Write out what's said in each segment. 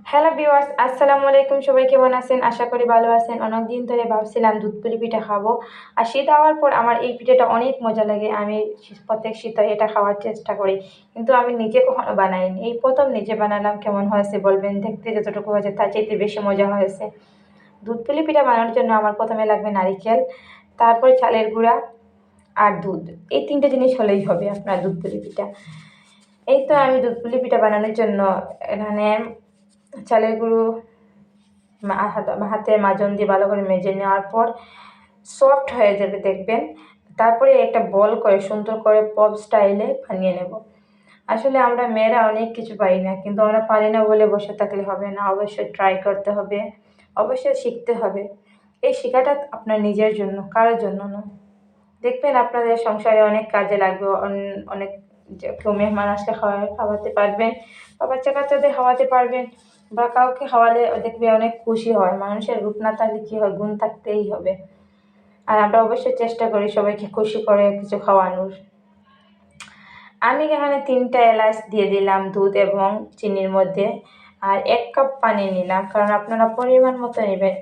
Hello viewers, আসসালামু আলাইকুম। সবাই কেমন আছেন? আশা করি ভালো আছেন। অনেক দিন ধরে ভাবছিলাম দুধ পুলি পিঠা খাবো। আর শীত হওয়ার পর আমার এই পিঠাটা অনেক মজা লাগে। আমি প্রত্যেক শীতে এটা খাওয়ার চেষ্টা করি, কিন্তু আমি নিজে কখনো বানাইনি। এই প্রথম নিজে বানালাম। কেমন হয়েছে বলবেন। দেখতে যতটুকু হয়েছে তার চাইতে বেশি মজা হয়েছে। দুধ পুলি পিঠা বানানোর জন্য আমার প্রথমে লাগবে নারিকেল, তারপরে চালের গুঁড়া আর দুধ। এই তিনটে জিনিস হলেই হবে আপনার দুধ পুলি পিঠা। এই তো আমি দুধ পুলি পিঠা বানানোর জন্য এখানে চালের গুঁড়ো হাতে মাজন দিয়ে ভালো করে মেজে নেওয়ার পর সফট হয়ে যাবে দেখবেন। তারপরে একটা বল করে সুন্দর করে পপ স্টাইলে বানিয়ে নেব। আসলে আমরা মেয়েরা অনেক কিছু পারি না, কিন্তু আমরা পারি না বলে বসে থাকলে হবে না। অবশ্যই ট্রাই করতে হবে, অবশ্যই শিখতে হবে। এই শেখাটা আপনার নিজের জন্য, কারোর জন্য না। দেখবেন আপনাদের সংসারে অনেক কাজে লাগবে। অনেক কেউ মেহমান আসলে খাওয়াতে পারবেন, বা বাচ্চা কাচ্চাদের খাওয়াতে পারবেন, বা কাউকে খাওয়ালে দেখবে অনেক খুশি হয়। মানুষের রূপ না থাকলে কী হয়, গুণ থাকতেই হবে। আর আমরা অবশ্যই চেষ্টা করি সবাইকে খুশি করে কিছু খাওয়ানোর। আমি এখানে 3টা এলাচ দিয়ে দিলাম দুধ এবং চিনির মধ্যে। আর 1 কাপ পানি নিলাম, কারণ আপনারা পরিমাণ মতো নেবেন।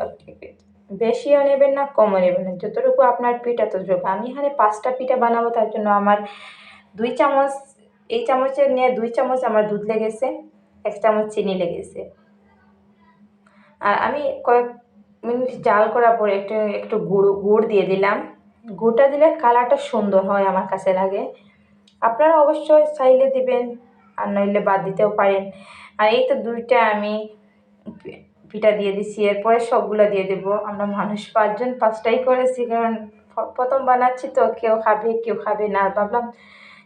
বেশিও নেবেন না, কমও নেবেন না, যতটুকু আপনার পিঠা ততটুকু। আমি এখানে 5টা পিঠা বানাবো, তার জন্য আমার 2 চামচ, এই চামচের নিয়ে 2 চামচ আমার দুধ লেগেছে, 1 চামচ চিনি লেগেছে। আর আমি কয়েক মিনিট জাল করার পরে একটু গুড় দিয়ে দিলাম। গুড়টা দিলে কালারটা সুন্দর হয় আমার কাছে লাগে। আপনারা অবশ্যই চাইলে দিবেন, আর নইলে বাদ দিতেও পারেন। আর এই তো 2টা আমি পিঠা দিয়ে দিচ্ছি, এরপরে সবগুলো দিয়ে দেবো। আমরা মানুষ 5 জন, 5টাই করেছি, কারণ প্রথম বানাচ্ছি তো, কেউ খাবে কেউ খাবে না। ভাবলাম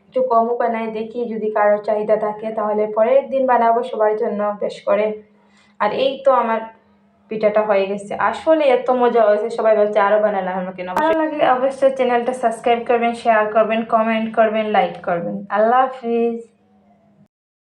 একটু কমও বানাই, দেখি যদি কারোর চাহিদা থাকে তাহলে পরের দিন বানাবো সবার জন্য বেশ করে। আর এই তো আমার পিঠাটা হয়ে গেছে। আসলে এত মজা হয়েছে, সবাই বলছে আরও বানালাম আমাকে। ভালো লাগলে অবশ্যই চ্যানেলটা সাবস্ক্রাইব করবেন, শেয়ার করবেন, কমেন্ট করবেন, লাইক করবেন। আল্লাহ হাফিজ।